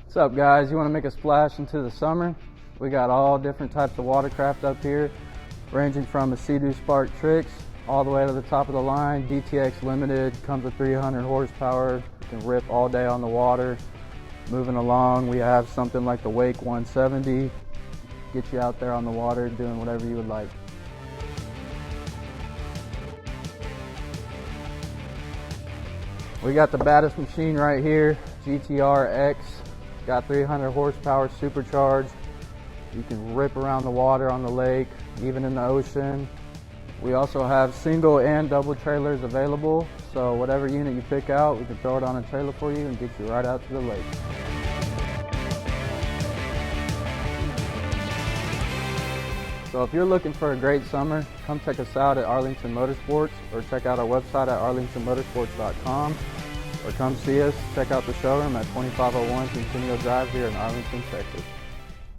What's up, guys? You want to make a splash into the summer? We got all different types of watercraft up here, ranging from a Sea-Doo Spark Tricks all the way to the top of the line. DTX Limited comes with 300 horsepower. You can rip all day on the water. Moving along, we have something like the Wake 170. Get you out there on the water doing whatever you would like. We got the baddest machine right here, GTR X. Got 300 horsepower supercharged. You can rip around the water on the lake, even in the ocean. We also have single and double trailers available, so whatever unit you pick out, we can throw it on a trailer for you and get you right out to the lake. So if you're looking for a great summer, come check us out at Arlington Motorsports, or check out our website at arlingtonmotorsports.com, or come see us, check out the showroom at 2501 Centennial Drive here in Arlington, Texas.